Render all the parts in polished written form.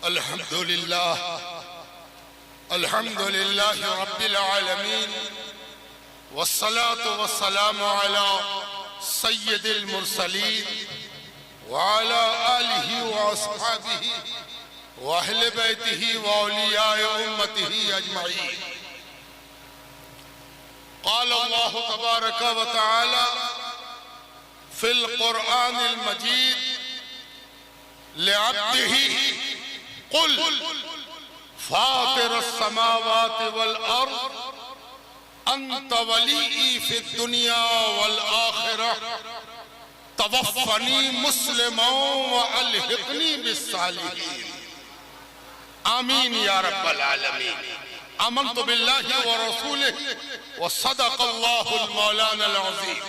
अल्हम्दुलिल्लाह रब्बिल आलमीन वस्सलातु वस्सलामु अला सय्यिदिल मुरसलीन व अला आलिहि व अस्हाबिहि व अहले बैतिहि व औलियाए उम्मतिहि अजमईन। क़ाल अल्लाहु तबारक व तआला फिल क़ुरआनिल मजीद लिअब्दिही कुल फातिरस समावाति वल अर्द अंत वली फिद दुनिया वल आखिरह तवफ़्फ़नी मुस्लिमों व अलहिक़नी बिस्सालिहीन। आमीन या रब्बल आलमीन। आमन्तु बिल्लाहि व रसूलिहि व सदक़ल्लाहुल मौलानाल अज़ीम।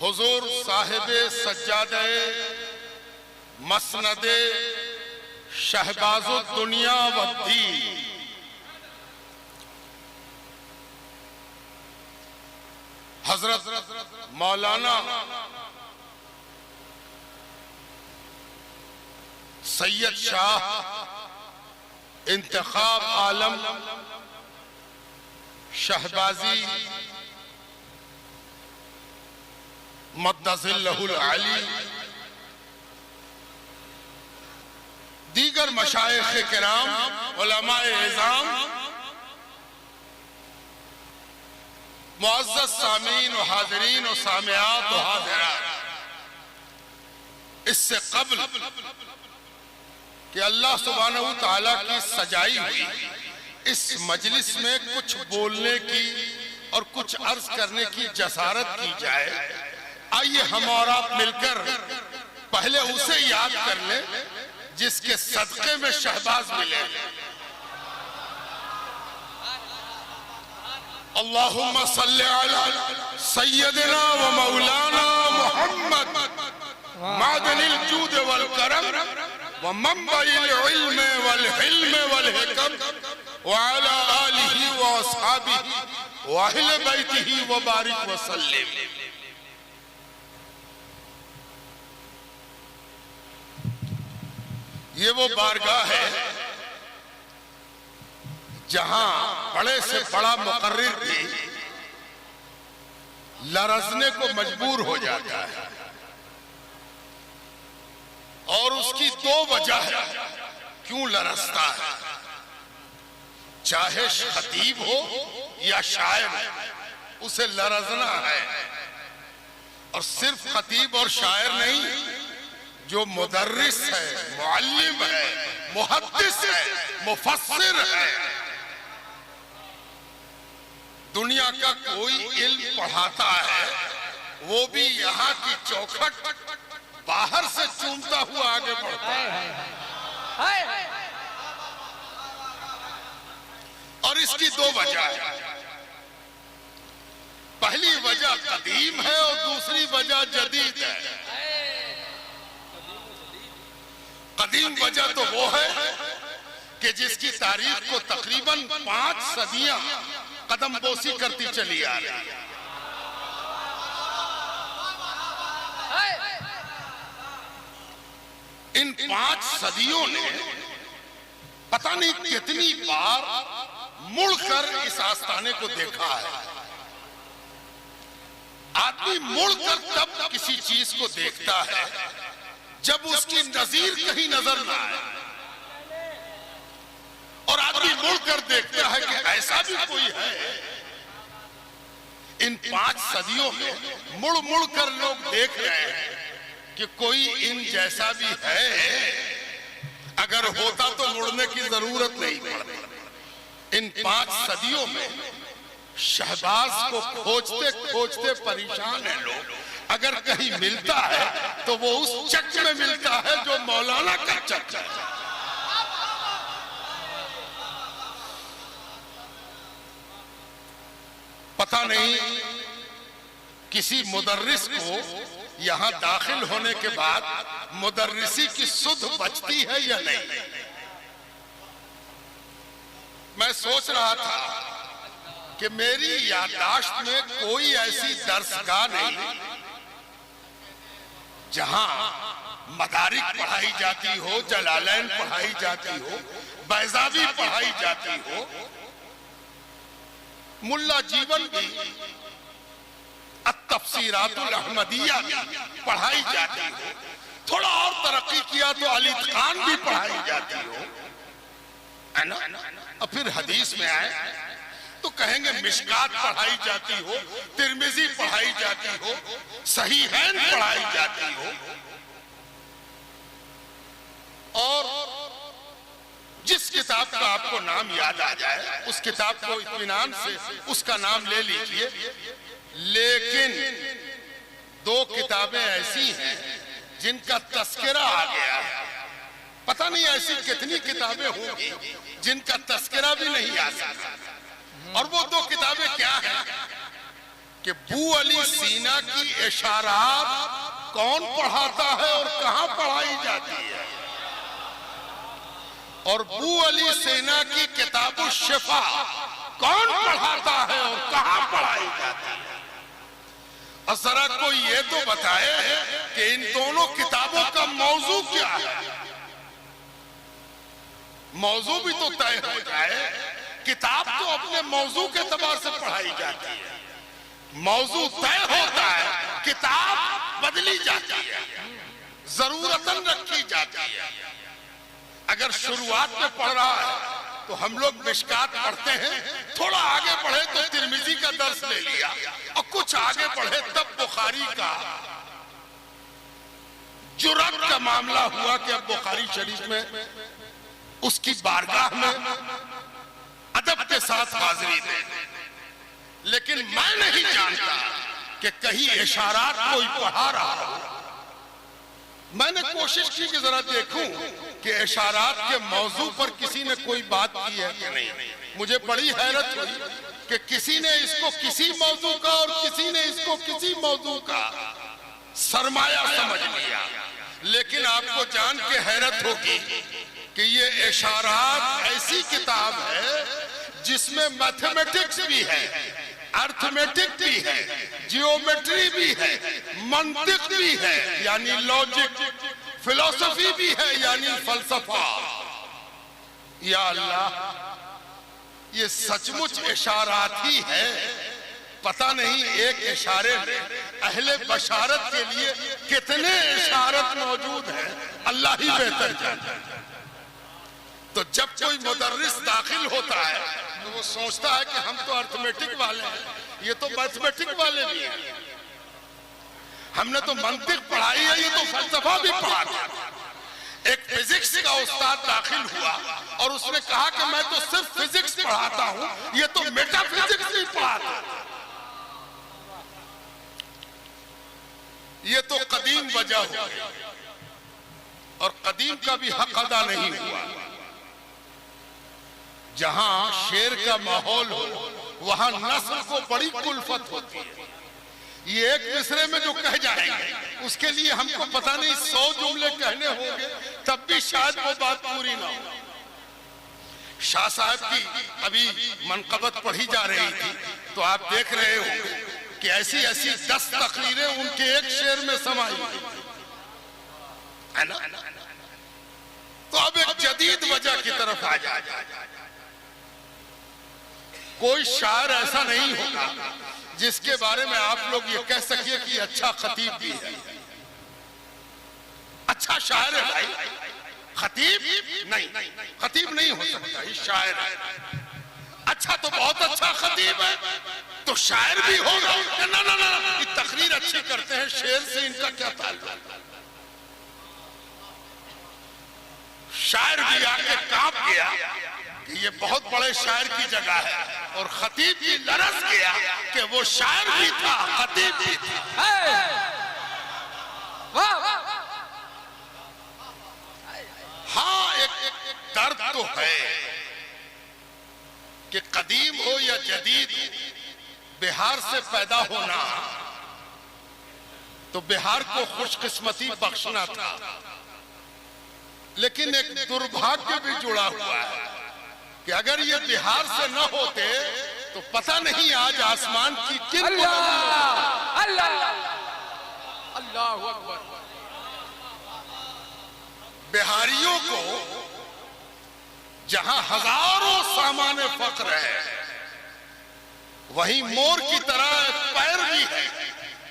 हुज़ूर साहिबे सज्जादे मसनदे शहबाज़ुद दुनिया वद्दीन हजरत मौलाना सैयद शाह इंतखाब आलम शहबाजी मद्दज़िल्लहुल आली, दीगर मशाइख़ किराम, उलमाए इज़ाम, मुअज़्ज़ज़ सामीन व हाज़िरीन व सामिआत व हाज़िरात, इससे क़ब्ल कि अल्लाह सुब्हानहू व तआला की सजाई हुई इस मजलिस में कुछ बोलने की और कुछ अर्ज करने की जसारत की जाए, आइए हम और आप मिलकर पहले उसे याद कर लें जिसके सदक़े में शहबाज मिले। अल्लाहुम्मा सल्लि अला सय्यदिना व मौलाना मुहम्मद मादनिल जूद वल करम व मंबइल इल्म वल हिल्म वल हिकम व अला आलिहि व अस्हाबिहि व अहले बैतिहि व बारिक व सल्लिम। ये वो बारगाह है जहां बड़े से बड़ा मुकर्रिर भी लरज़ने को मजबूर हो जाता है, और उसकी दो वजह है क्यों लरज़ता है। चाहे खतीब हो या शायर, उसे लरज़ना है। और सिर्फ खतीब और शायर नहीं, जो मुदर्रिस है, मुअल्लिम है, मुहद्दिस है, मुफस्सिर है, दुनिया का कोई इल्म पढ़ाता है, वो भी यहाँ की चौखट बाहर से चूमता हुआ आगे बढ़ता है। और इसकी दो वजह है। पहली वजह कदीम है और दूसरी वजह जदीद है। कदीम वजह तो वो है कि जिसकी तारीख को तकरीबन 5 सदियां कदम बोसी करती चली आ रही है। इन 5 सदियों ने पता नहीं कितनी बार मुड़कर इस आस्थाने को देखा है। आदमी मुड़कर तब किसी चीज को देखता है जब उसकी नजीर कहीं नजर ना आए, और आदमी मुड़कर देखता है कि ऐसा भी कोई है। इन 5 सदियों में मुड़ मुड़ कर लोग देख रहे हैं कि कोई इन जैसा भी है। अगर होता तो मुड़ने की जरूरत नहीं पड़ती। इन 5 सदियों में शहबाज को खोजते खोजते परेशान है लोग। अगर कहीं मिलता है तो वो उस चक में मिलता है जो मौलाना का चक है। पता नहीं किसी मुदर्रिस को यहां दाखिल होने के बाद मुदर्रिसी की सुध बचती है या नहीं। मैं सोच रहा था कि मेरी याददाश्त में कोई ऐसी दर्सगाह नहीं जहां मदारिक पढ़ाई जाती हो, जलालैन पढ़ाई जाती हो, बैज़ावी पढ़ाई जाती हो, मुल्ला जीवन भी अत-तफ़सीरातुल अहमदिया पढ़ाई जाती हो, थोड़ा और तरक्की किया तो अली खान भी पढ़ाई जाती हो, है ना? और फिर हदीस में आए तो कहेंगे मिशकात पढ़ाई जाती हो, तिरमिजी पढ़ाई जाती हो, सहीहैन पढ़ाई जाती हो, और जिस किताब का आपको नाम याद आ जाए उस किताब को इत्मीनान से उसका नाम ले लीजिए। लेकिन दो किताबें ऐसी हैं जिनका तस्करा आ गया है, पता नहीं ऐसी कितनी किताबें होंगी जिनका तस्करा भी नहीं आ सकता। और वो दो किताबें क्या हैं कि बू अली सीना की इशारात कौन पढ़ाता है और कहां पढ़ाई जाती है, और बू अली सीना की किताबुल शिफा कौन पढ़ाता है और कहां पढ़ाई जाती है। और जरा कोई ये तो बताए कि इन दोनों किताबों का मौजू क्या है। मौजू भी तो तय हो जाए। किताब तो अपने मौजू के एतबार से पढ़ाई जाती है, मौजू तय होता है, किताब बदली जाती है, जरूरतन रखी जाती है। अगर शुरुआत में पढ़ रहा है तो हम लोग मिशकात पढ़ते हैं, थोड़ा आगे बढ़े तो तिरमिजी का दर्स ले लिया, और कुछ आगे बढ़े तब बुखारी का। जुर्रत का मामला हुआ कि अब बुखारी शरीफ में उसकी बारगाह में अदब के साथ हाजिरी दे। लेकिन मैं नहीं जानता कि कहीं इशारात कोई पढ़ा रहा हो। मैंने कोशिश की कि जरा देखूं कि इशारात के मौजू पर किसी ने कोई बात की है कि नहीं। मुझे बड़ी हैरत हुई कि किसी ने इसको किसी मौजू का और किसी ने इसको किसी मौजू का सरमाया समझ लिया। लेकिन आपको जान के हैरत होगी कि ये इशारात ऐसी किताब है जिसमें मैथमेटिक्स भी है, अर्थमेटिक भी है, जियोमेट्री भी है, मंतिक भी है यानी लॉजिक, फिलॉसफी भी है यानी फलसफा। या अल्लाह, ये सचमुच इशारात ही है। पता नहीं एक इशारे में अहले बशारत के लिए कितने इशारत मौजूद है, अल्लाह ही बेहतर जानता है। तो जब कोई मुदर्रिस दाखिल होता है तो वो सोचता है कि हम तो अर्थमेटिक वाले हैं, ये तो मैथमेटिक वाले भी हैं, हमने तो मंतिक पढ़ाई है, ये तो फलसफा भी पढ़ा था। एक फिजिक्स का उस्ताद दाखिल हुआ और उसने कहा कि मैं तो सिर्फ फिजिक्स पढ़ाता हूं, ये तो मेटाफिजिक्स भी पढ़ाता है। ये तो कदीम वजह हो गई और कदीम का भी हक अदा नहीं हुआ। जहां शेर का माहौल हो वहां नस्ल को बड़ी कुल्फत होती है। ये एक मिसरे में जो कह जाएंगे उसके लिए हमको पता नहीं 100 जुमले कहने होंगे तब भी शायद वो बात पूरी ना हो। शाह साहब की अभी मनकबत पढ़ी जा रही थी तो आप देख रहे होंगे कि ऐसी ऐसी 10 तकरीरें उनके एक शेर में समाई है ना। तो अब एक जदीद वजह की तरफ आ जाए। कोई शायर ऐसा नहीं होगा जिसके बारे में आप लोग ये कह सकिए कि अच्छा खतीब भी है, अच्छा शायर है भाई। खतीब नहीं, खतीब नहीं हो सकता, ये शायर है। अच्छा तो बहुत अच्छा खतीब है तो शायर भी होगा। ना ना ना, ये तकरीर अच्छी करते हैं, शेर से इनका क्या ताल्लुक। शायर भी आके कांप गया कि ये बहुत बड़े शायर की जगह है, और खतीब भी लरस गया कि वो शायर भी था, खतीब भी था। हाँ, एक दर्द तो है कि कदीम हो या जदीद, बिहार से पैदा होना तो बिहार को खुशकिस्मती बख्शना था। लेकिन एक दुर्भाग्य भी जुड़ा हुआ है कि अगर ये बिहार से न होते तो पता नहीं आज आसमान की किन बिहारियों को जहां हजारों सामान्य फक्र है, वहीं मोर की तरह पैर भी है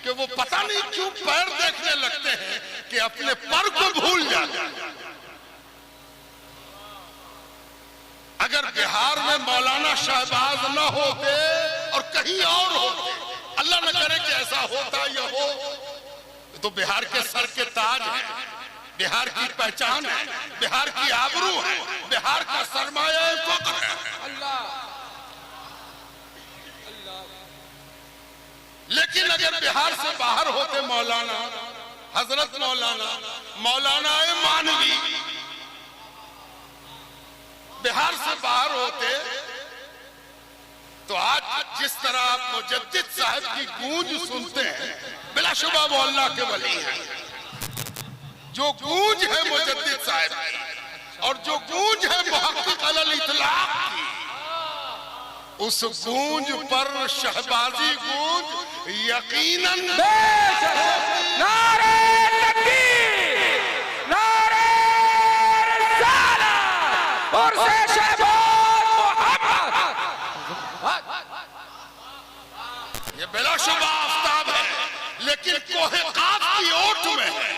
कि वो पता नहीं क्यों पैर देखने लगते हैं कि अपने पर को भूल जाते हैं। अगर बिहार में मौलाना शहबाज न होते और कहीं और होते, अल्लाह न करे कि ऐसा होता या हो, तो बिहार के सर के ताज है, बिहार की पहचान है, बिहार की आबरू है, बिहार का सरमाया फक्र है। लेकिन अगर बिहार से बाहर होते मौलाना, हजरत मौलाना, मौलाना मानवी बिहार से बाहर होते, तो आज जिस तरह आप मुजद्दिद साहब की गूंज सुनते हैं, बिलाशुबा वो अल्लाह के वली हैं। जो गूंज है मुजद्दिद साहब की और जो गूंज है मुहक्किक अलल इतलाक की, उस गूंज पर शहबाजी गूंज यकीनन नारे तकबीर, नारे रिसालत और से शहबाज मोहम्मद। ये बिलाशुबा आफ्ताब है, लेकिन कोहे काफ की ओट में है।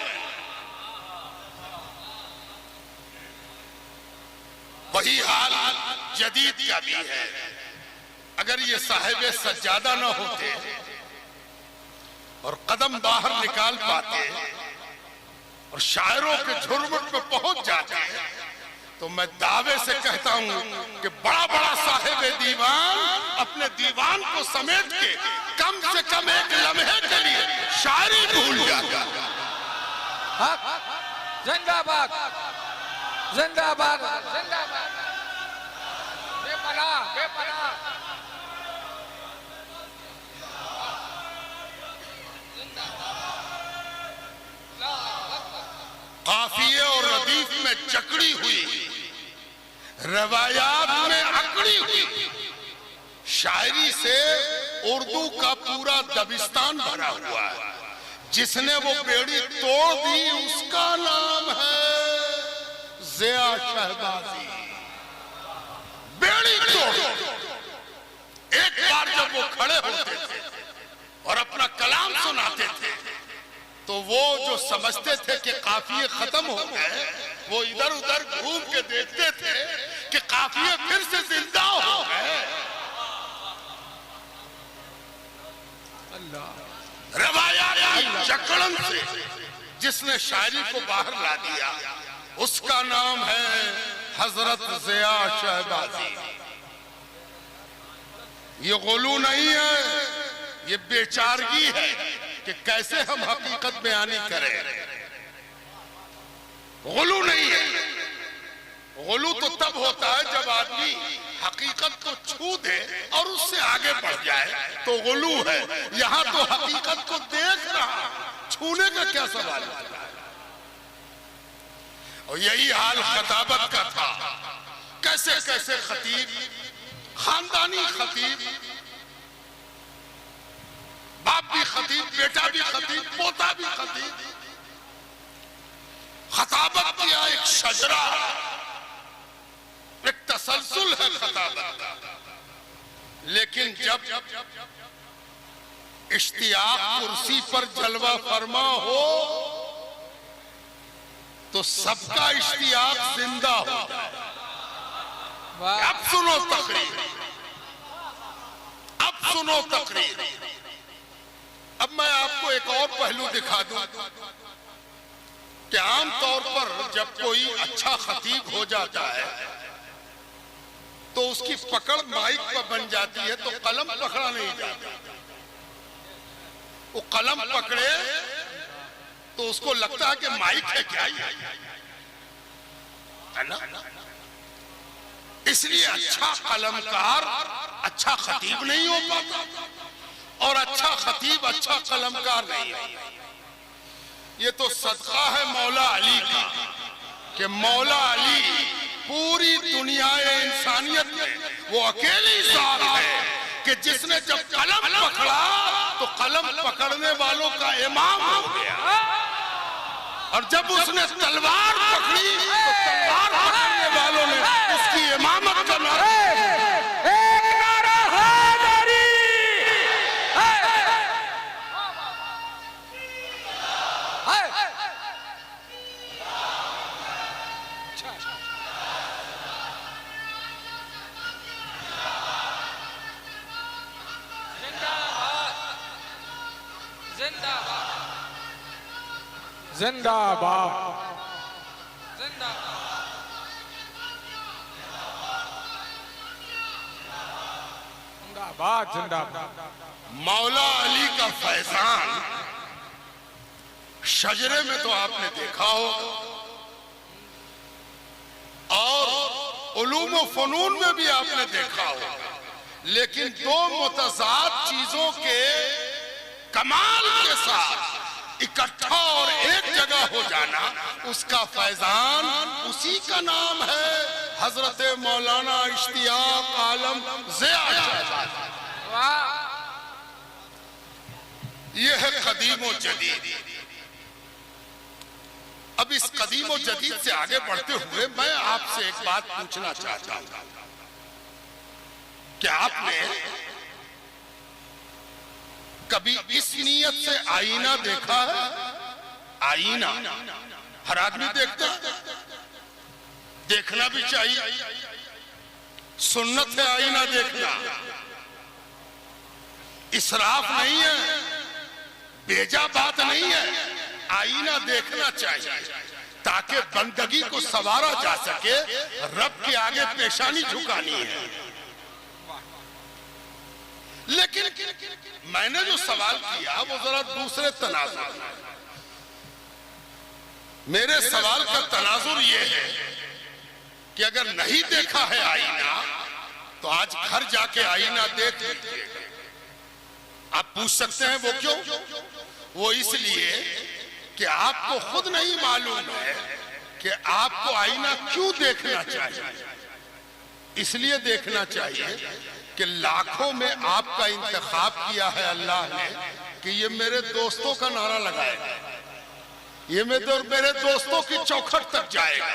वही हाल जदीद का भी है। अगर ये साहिब सज्जादा न होते और कदम बाहर निकाल पाते और शायरों के झुरमुट पे पहुंच जाते, तो मैं दावे से कहता हूं कि बड़ा बड़ा साहिब दीवान अपने दीवान को समेट के कम से कम एक लम्हे के लिए शायरी भूल जाता। जिंदाबाद, जिंदाबाद, जिंदाबाद, बेपनाह, बेपनाह। काफिये और रदीफ में जकड़ी हुई, रवायात में अकड़ी हुई, शायरी से उर्दू का पूरा दबिस्तान भरा हुआ है। जिसने वो बेड़ी तोड़ दी उसका नाम है ज़िया शहबाजी। बेड़ी तोड़। एक बार जब वो खड़े होते थे और अपना कलाम सुनाते थे, तो वो जो समझते थे कि काफिये खत्म हो गए, वो इधर उधर घूम के देखते थे कि काफिये फिर से जिंदा हो गए। रवायात की जकड़न से जिसने शायरी को बाहर ला दिया, उसका नाम है हजरत ज़िया शहबाजी। ये गुलू नहीं है, ये बेचारगी है कि कैसे हम हकीकत बयानी करें। गुलू नहीं है। गुलू तो तब होता है जब आदमी हकीकत को छू दे और उससे आगे बढ़ जाए, तो गुलू है। यहां तो हकीकत को देख रहा, छूने का क्या सवाल है। और यही हाल खताबत का था। कैसे कैसे खतीब, खानदानी खतीब, बाप भी खतीब, बेटा भी खतीब, पोता भी खतीब, खताबत किया एक शजरा, एक तसलसल है खताबत का। लेकिन जब इश्तियाक कुर्सी पर जलवा फरमा हो, तो सबका इश्तियाक जिंदा होता है। अब सुनो तकरीर, अब सुनो तकरीर। अब मैं आपको एक और पहलू दिखा दूं कि आमतौर पर जब कोई अच्छा खतीब हो जाता है, तो उसकी पकड़ माइक पर बन जाती है, तो कलम पकड़ा नहीं जाता। वो कलम पकड़े तो उसको लगता है कि माइक है क्या, है ना? इसलिए अच्छा कलमकार अच्छा खतीब नहीं हो पाता, और अच्छा खतीब अच्छा कलमकार नहीं है। ये तो सदका है मौला अली का कि मौला अली पूरी दुनिया इंसानियत में वो अकेली ज़ात है कि जिसने जब कलम पकड़ा तो कलम पकड़ने वालों का इमाम हो गया। और जब उसने तलवार पकड़ी तो तलवार पकड़ने वालों ने उसकी इमामत का नारा, एक नारा हैदरी, जिंदाबाद, जिंदाबाद, जिंदाबाद। मौला अली का फैजान शजरे में तो आपने देखा हो, और उलूम व फनून में भी आपने देखा हो, लेकिन दो मुतज़ाद चीजों के कमाल के साथ इकट्ठा और एक जगह हो जाना, उसका फैजान, उसी का नाम है हजरत मौलाना इश्तियाक आलम ज़िया। यह है कदीम व जदीद। अब इस कदीम व जदीद से आगे बढ़ते हुए मैं आपसे एक बात पूछना चाहता हूं कि आपने कभी इस नीयत से आईना देखा है? आईना हर आदमी देखता है, देखना भी चाहिए, सुन्नत है आईना देखना, इसराफ नहीं है, बेजा बात नहीं है, आईना देखना चाहिए ताकि बंदगी को संवारा जा सके। रब के आगे पेशानी झुकानी है। लेकिन मैंने जो सवाल किया वो जरा दूसरे तनाजुर, मेरे सवाल का तनाजुर ये है कि अगर नहीं देखा है आईना तो आज घर जाके आईना देख लीजिए। आप पूछ सकते हैं वो क्यों? वो इसलिए कि आपको खुद नहीं मालूम है कि आपको आईना क्यों देखना चाहिए। इसलिए देखना चाहिए कि लाखों में आपका इंतखाब किया है अल्लाह ने कि ये मेरे दोस्तों का नारा लगाएगा, ये मेरे दोस्तों की चौखट तक जाएगा,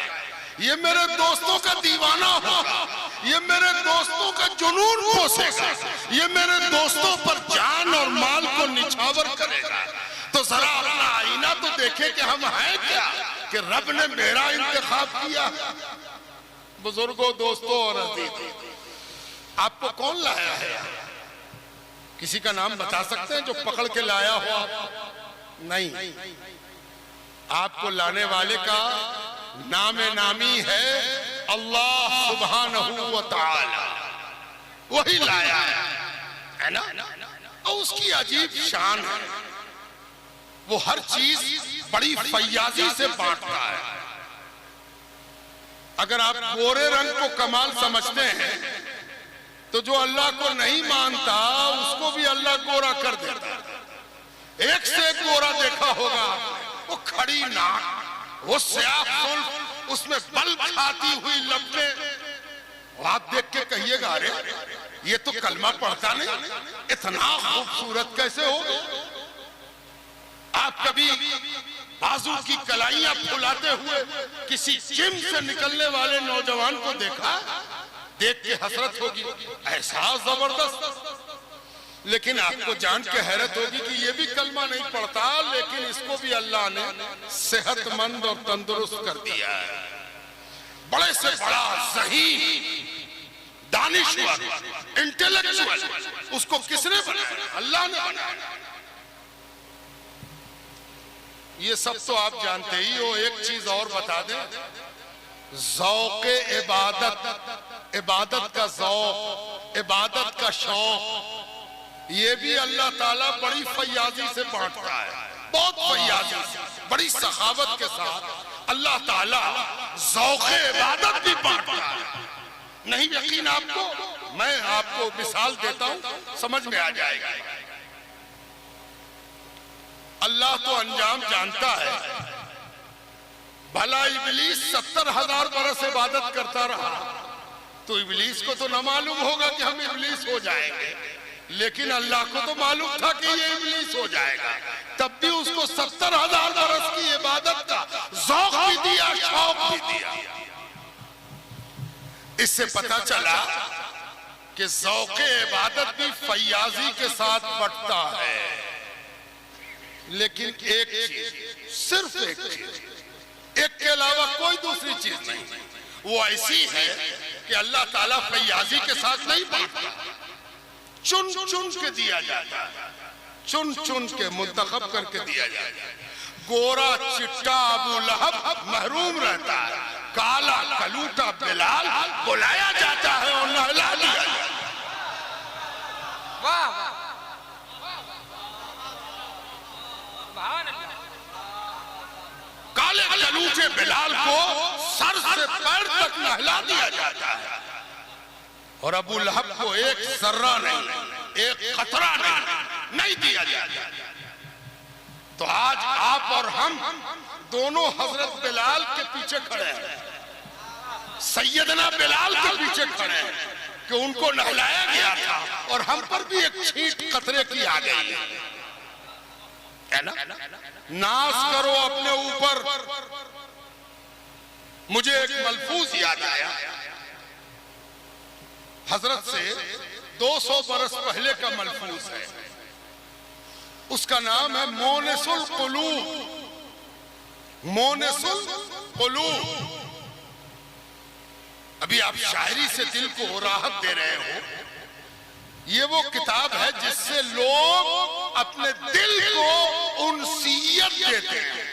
ये मेरे दोस्तों का दीवाना होगा, ये मेरे दोस्तों का जुनून पोसेगा, ये मेरे दोस्तों पर जान और माल को निछावर करेगा। तो जरा अपना आईना तो देखे कि हम हैं क्या, कि रब ने मेरा इंतखाब किया। बुजुर्गों, दोस्तों और अजीजों, आपको कौन लाया है? किसी का नाम बता सकते हैं जो पकड़ के लाया हो आप? नहीं, आपको लाने वाले का नाम नामी है अल्लाह सुब्हानहू व तआला, वही लाया है ना। और उसकी अजीब शान है, वो हर चीज बड़ी फैयाजी से बांटता है। अगर आप गोरे रंग को कमाल समझते हैं तो जो अल्लाह को नहीं मानता उसको भी अल्लाह गोरा कर देता है। एक से एक गोरा देखा होगा, वो खड़ी नाक, वो स्याह जुल्फ, उसमें बल खाती हुई लपटें, आप देख के कहिएगा अरे ये तो कलमा पढ़ता नहीं, इतना खूबसूरत कैसे हो। आप कभी बाजू की कलाइयां फुलाते हुए किसी जिम से निकलने वाले नौजवान को देखा? देख के हसरत होगी, ऐसा जबरदस्त। लेकिन आपको जान के हैरत होगी कि ये भी कलमा नहीं पढ़ता, लेकिन इसको भी अल्लाह ने सेहतमंद और तंदुरुस्त कर दिया है। बड़े से बड़ा ज़हीन, दानिश्वर, इंटेलेक्चुअल, उसको किसने बनाया? अल्लाह ने बनाया। ये सब तो आप जानते ही हो। एक चीज और बता दें, ज़ौक़े इबादत, इबादत का ज़ौक़, इबादत का शौक, ये भी अल्लाह ताला बड़ी फैयाजी से बांटता है, बहुत फैयाजी से, बड़ी सखावत के साथ अल्लाह ताला ज़ौक़े इबादत भी बांटता है। नहीं यकीन आपको? मैं आपको मिसाल देता हूं, समझ में आ जाएगा। अल्लाह तो अंजाम जानता है। भला इब्लीस 70,000 बरस इबादत करता रहा तो इब्लीस को तो न मालूम होगा कि हम इब्लीस हो जाएंगे, लेकिन अल्लाह को तो मालूम था कि ये इब्लीस हो जाएगा। तब भी उसको 70,000 बरस की इबादत का ज़ौक़ भी दिया, शौक भी दिया। इससे पता चला कि ज़ौक़े इबादत भी फैयाजी के साथ बढ़ता है। लेकिन एक चीज, सिर्फ एक चीज, एक के अलावा कोई दूसरी चीज नहीं, वो ऐसी है कि अल्लाह ताला फैयाजी के साथ नहीं बढ़ता, चुन चुन के दिया जाता है, चुन चुन के मुंतखब करके दिया जाता है। गोरा चिट्टा अबू लहब महरूम रहता है, काला कलूटा बिलाल बुलाया जाता है और नहला दिया जाता है। वाह वाह, काले कलूटे बिलाल को सर से पैर तक नहला दिया जाता है और अबू लहब को एक जर्रा नहीं, एक खतरा नहीं दिया जाता। तो आज आप और हम दोनों हजरत बिलाल के पीछे खड़े हैं, सैयदना बिलाल के पीछे खड़े हैं कि उनको नहलाया गया था और हम पर भी एक छींट कतरे की आ गई है ना। नाज करो अपने ऊपर। मुझे एक मलफूज याद आया, हजरत से 200 बरस पहले का मलफूज है, उसका नाम है मोनिसुल कुलूब। मोनिसुल कुलूब। अभी आप शायरी से दिल को राहत दे रहे हो, ये वो किताब है जिससे लोग अपने दिल को उनसीयत देते हैं।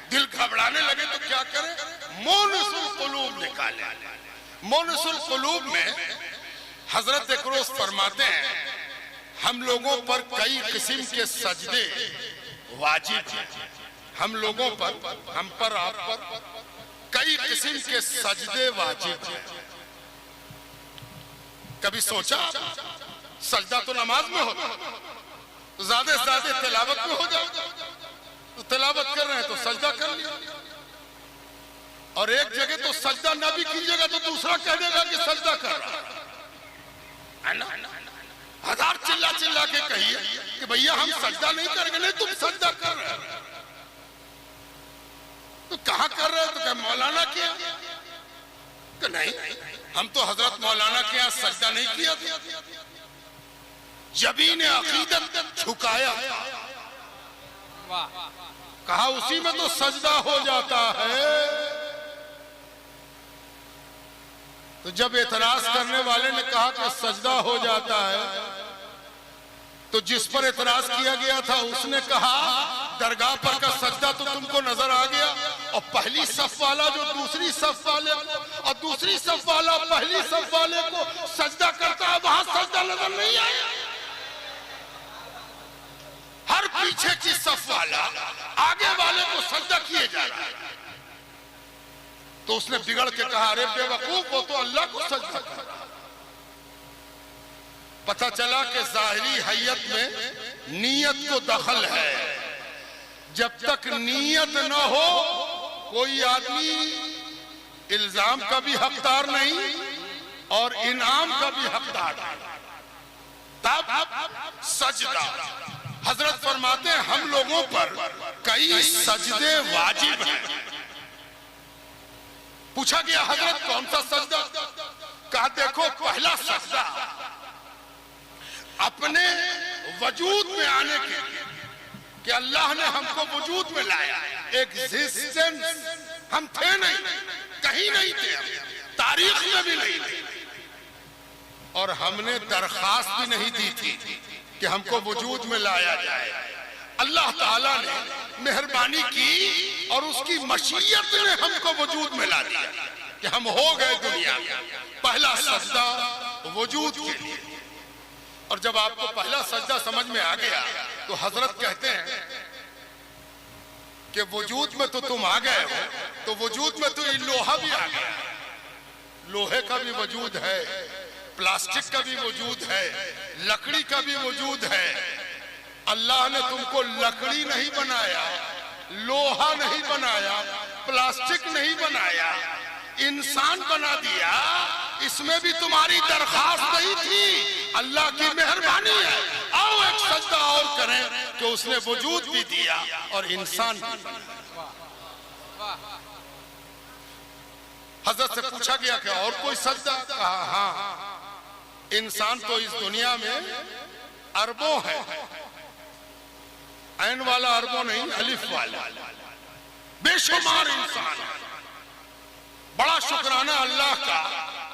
दिल घबराने लगे तो क्या करें, मोनिसुल कुलूब निकाले। मोनिसुल कुलूब में हजरत इकरोस फरमाते हैं, हम लोगों पर कई किस्म के सजदे वाजिब हैं। हम लोगों पर, हम पर, आप पर कई किस्म के सजदे वाजिब हैं। कभी सोचा सजदा तो नमाज में होता, तो ज्यादा से ज्यादा तिलावत में हो जाए, तो तिलावत कर रहे हैं तो सजदा कर लिया। और एक जगह तो सजदा ना भी कीजिएगा तो दूसरा कह देगा कि सजदा कर रहा है ना। हजार चिल्ला चिल्ला के कहिए कि भैया हम सजदा नहीं करेंगे, नहीं तुम सजदा कर रहे हो। तो कहां कर रहे हो, तो क्या मौलाना किया, तो नहीं हम तो हजरत मौलाना के यहां सजदा नहीं किया था। जबीन अकीदत झुकाया, कहा उसी में तो सजदा हो जाता है। तो जब एतराज करने वाले ने कहा कि सजदा हो जाता है, तो जिस पर एतराज किया गया था उसने कहा दरगाह पर का सजदा तो तुमको नजर आ गया, और पहली सफ वाला जो दूसरी सफ वाले को और दूसरी सफ वाला पहली सफ वाले को सजदा करता है, वहां सजदा नजर नहीं आया। हर पीछे की सफ वाला आगे वाले को सजदा किए जा रहा है। तो उसने बिगड़ के कहा, अरे बेवकूफ, वो तो अल्लाह को सजदा कर। पता चला कि जाहिरी हैयत में नीयत को दखल है। जब तक नीयत न हो कोई आदमी इल्जाम का भी हकदार नहीं और इनाम का भी हकदार नहीं। तब सजदा, हजरत फरमाते हैं हम लोगों पर कई सजदे वाजिब हैं। पूछा गया हजरत कौन सा सजदा, कहा देखो पहला सजदा अपने वजूद में आने के लिए कि अल्लाह ने हमको वजूद में लाया, एग्जिस्टेंस, हम थे नहीं, कहीं नहीं थे, तारीख में भी नहीं थे, और हमने दरखास्त भी नहीं दी थी कि हमको वजूद में लाया जाए। अल्लाह ताला ने मेहरबानी की और उसकी मशीयत ने हमको वजूद में ला दिया कि हम हो गए दुनिया में। पहला सजदा वजूद के लिए। और जब आपको पहला सजदा समझ में आ गया तो हजरत कहते हैं कि वजूद में तो तुम आ गए हो, तो वजूद में तो ये लोहा भी आ गया। लोहे का भी वजूद है, प्लास्टिक का भी वजूद है, लकड़ी का भी वजूद है। अल्लाह ने तुमको लकड़ी नहीं बनाया, लोहा नहीं बनाया, प्लास्टिक नहीं बनाया, इंसान बना दिया। इसमें भी तुम्हारी दरखास्त नहीं थी, अल्लाह की मेहरबानी है। आओ एक सजदा और करें कि उसने वजूद भी दिया और इंसान भी बनाया। हजरत से पूछा गया कि और कोई सजदा? कहा हाँ, इंसान तो इस दुनिया में अरबों है, ऐन वाला अरबों नहीं, अलिफ वाला, बेशुमार इंसान है। बड़ा शुक्राना अल्लाह का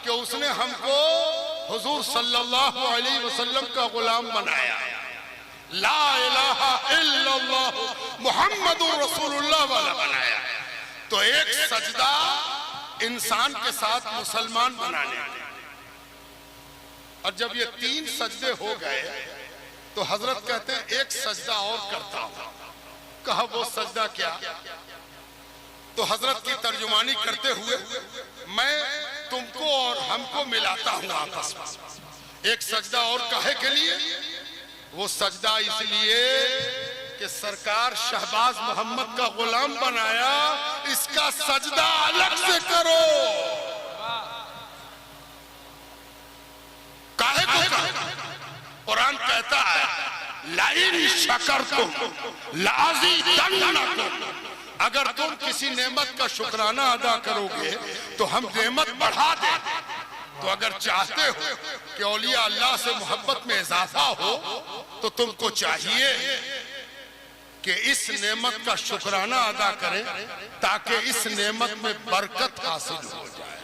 कि उसने हमको हुजूर सल्लल्लाहु अलैहि वसल्लम का गुलाम बनाया। ला इलाहा इल्लल्लाह मुहम्मदुर रसूलुल्लाह वाला बनाया। तो एक सजदा इंसान के साथ मुसलमान बनाने, और जब ये 3 सजदे हो गए तो हजरत कहते हैं एक सजदा और करता हूं। कहा वो सजदा क्या? तो हजरत की तर्जुमानी करते हुए मैं तुमको और हमको मिलाता हूं आपस में। एक सजदा और काहे के लिए? वो सजदा इसलिए कि सरकार शहबाज मोहम्मद का गुलाम बनाया, इसका सजदा अलग से करो। काहे को कहा? कुरान कहता है लाइन शकरतुम लाज़ीदन्नकुम, अगर तुम किसी नेमत का शुक्राना अदा करोगे तो हम नेमत बढ़ा दें। तो अगर चाहते हो कि औलिया अल्लाह से मोहब्बत में इजाफा हो तो तुमको चाहिए कि इस नेमत का शुक्राना अदा करें ताकि इस नेमत में बरकत हासिल हो जाए।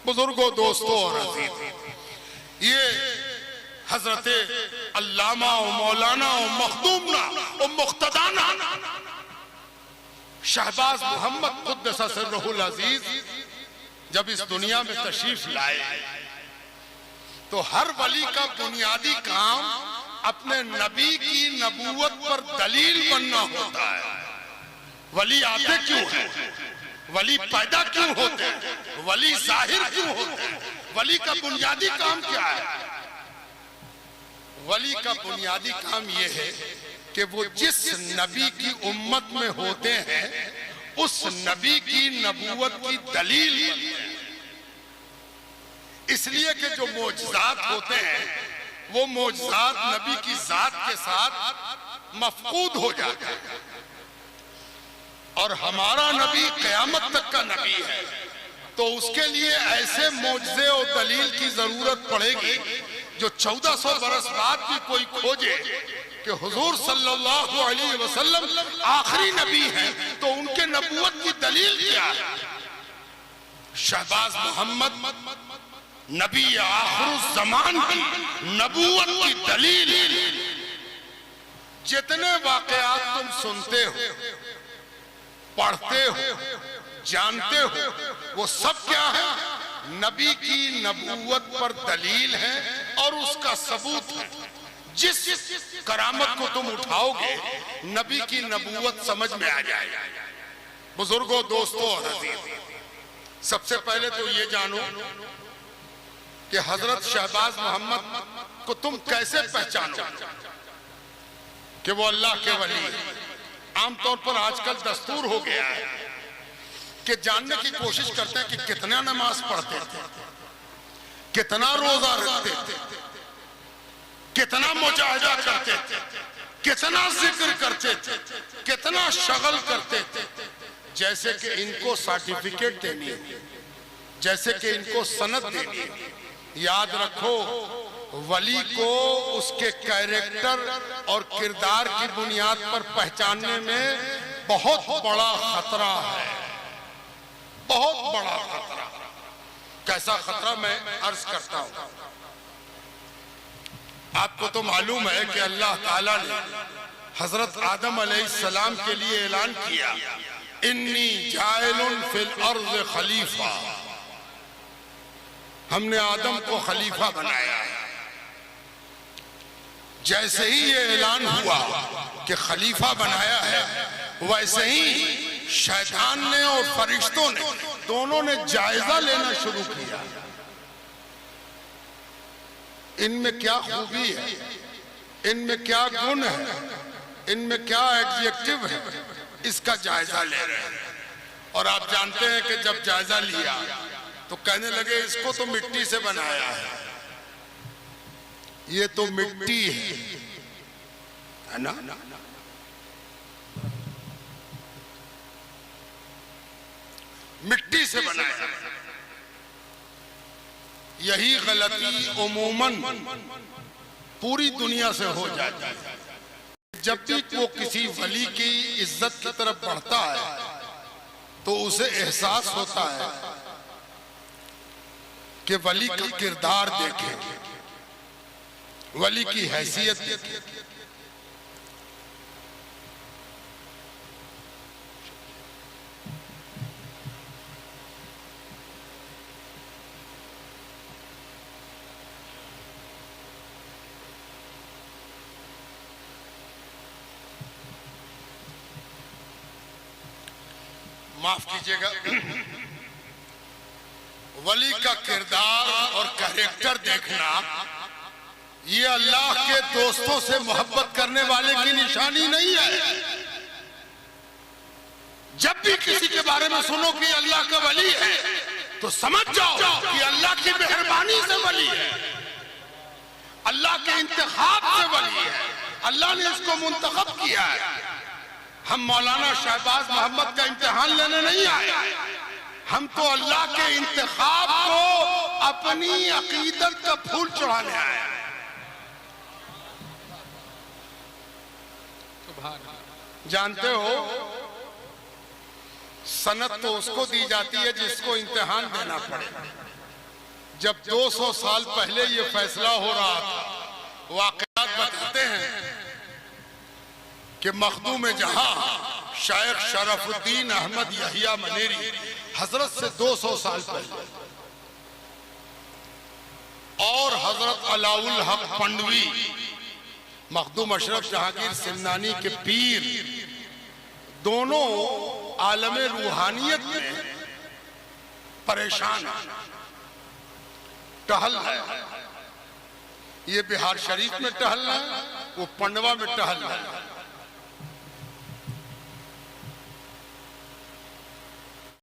बुजुर्गों, दोस्तों और अजीज, ये हजरत अल्लामा और मौलाना और मखदूमना और मुख्तदाना शहबाज मोहम्मद क़ुद्दस सिर्रुहुल अजीज जब इस दुनिया में तशरीफ लाए तो हर वली का बुनियादी काम अपने नबी की नबूवत पर दलील बनना होता है। वली आते क्यों हैं? वली पैदा क्यों होते हैं? वली जाहिर क्यों होते हैं? वली का बुनियादी काम क्या है? वली का बुनियादी काम यह है कि वो जिस नबी की उम्मत में होते हैं उस नबी की नबूवत की दलील बनते हैं। इसलिए कि जो मोजज़ात होते हैं वो मोजज़ात नबी की जात के साथ मफकूद हो जाते हैं, और हमारा नबी क़यामत तक का नबी है, तो उसके लिए ऐसे मोजज़े और दलील की जरूरत पड़ेगी जो 1400 बरस बाद भी कोई खोजे कि हुजूर सल्लल्लाहु अलैहि वसल्लम आखिरी नबी हैं, तो उनके नबूवत की दलील क्या है? शहबाज मोहम्मद नबी आखिरुज ज़मान की नबूवत की दलील। जितने वाक़यात तुम सुनते हो, पढ़ते हो, जानते हो, वो सब क्या है? नबी की नबूवत पर दलील है और उसका सबूत है। जिस करामत को तुम उठाओगे नबी की नबूवत समझ में आ जाएगी। बुजुर्गों, दोस्तों और अजीज, सबसे पहले तो ये जानो कि हजरत शहबाज मोहम्मद को तुम कैसे पहचानो कि वो अल्लाह के वली हैं। आमतौर पर आजकल दस्तूर हो गया है कि जानने की कोशिश करते हैं कि कितना नमाज पढ़ते थे, कितना रोजा रखते थे, कितना मुजाहिदा करते थे, कितना जिक्र करते थे, कितना शगल करते थे, जैसे कि इनको सर्टिफिकेट देनी है, जैसे कि इनको सनद देनी है। याद रखो, वली को उसके कैरेक्टर और किरदार की बुनियाद पर पहचानने में बहुत बड़ा खतरा है, बहुत बड़ा खतरा। कैसा खतरा मैं अर्ज करता हूं। आपको तो मालूम है कि अल्लाह ताला ने हजरत आदम अलैहिस्सलाम के लिए ऐलान किया, इन्नी जाइलुन फिल अर्ज़ खलीफा, हमने आदम को खलीफा बनाया है। जैसे ही ये ऐलान हुआ कि खलीफा बनाया है, वैसे ही शैतान ने और फरिश्तों ने दोनों ने जायजा लेना शुरू किया, इनमें क्या खूबी है, इनमें क्या गुण है, इनमें क्या एडजेक्टिव है, इसका जायजा ले रहे हैं। और आप जानते हैं कि जब जायजा लिया तो कहने लगे इसको तो मिट्टी से बनाया है, ये तो मिट्टी है, है ना। मिट्टी से बनाया। यही गलती उमूमन पूरी दुनिया से हो जाती है। जब भी वो किसी वली की इज्जत की तरफ बढ़ता है तो उसे एहसास होता है कि वली का किरदार देखे, वली की हैसियत देखे। माफ कीजिएगा, वली का किरदार और कैरेक्टर देखना ये अल्लाह के दोस्तों से मोहब्बत करने वाले की निशानी नहीं है। जब भी किसी के बारे में सुनो कि अल्लाह का वली है तो समझ जाओ कि अल्लाह की मेहरबानी से वली है, अल्लाह के इंतखाब से वली है, अल्लाह ने इसको मुंतखब किया है। हम मौलाना शहबाज मोहम्मद का इम्तिहान लेने नहीं आए, हम तो अल्लाह के इंतखाब को अपनी अकीदत का फूल चढ़ाने आए। जानते हो, सनद तो उसको दी जाती है जिसको इम्तिहान देना पड़े। जब 200 साल पहले ये फैसला हो रहा था, वाक़यात बताते हैं कि मखदूम जहां शायख शरफुद्दीन अहमद यहिया मनेरी हजरत से 200 साल पहले और हजरत अलाउल हक पंडवी मखदूम अशरफ जहांगीर सिमनानी के पीर, दोनों आलमे रूहानियत में परेशान टहल है। ये बिहार शरीफ में टहल है, वो पंडवा में टहल है।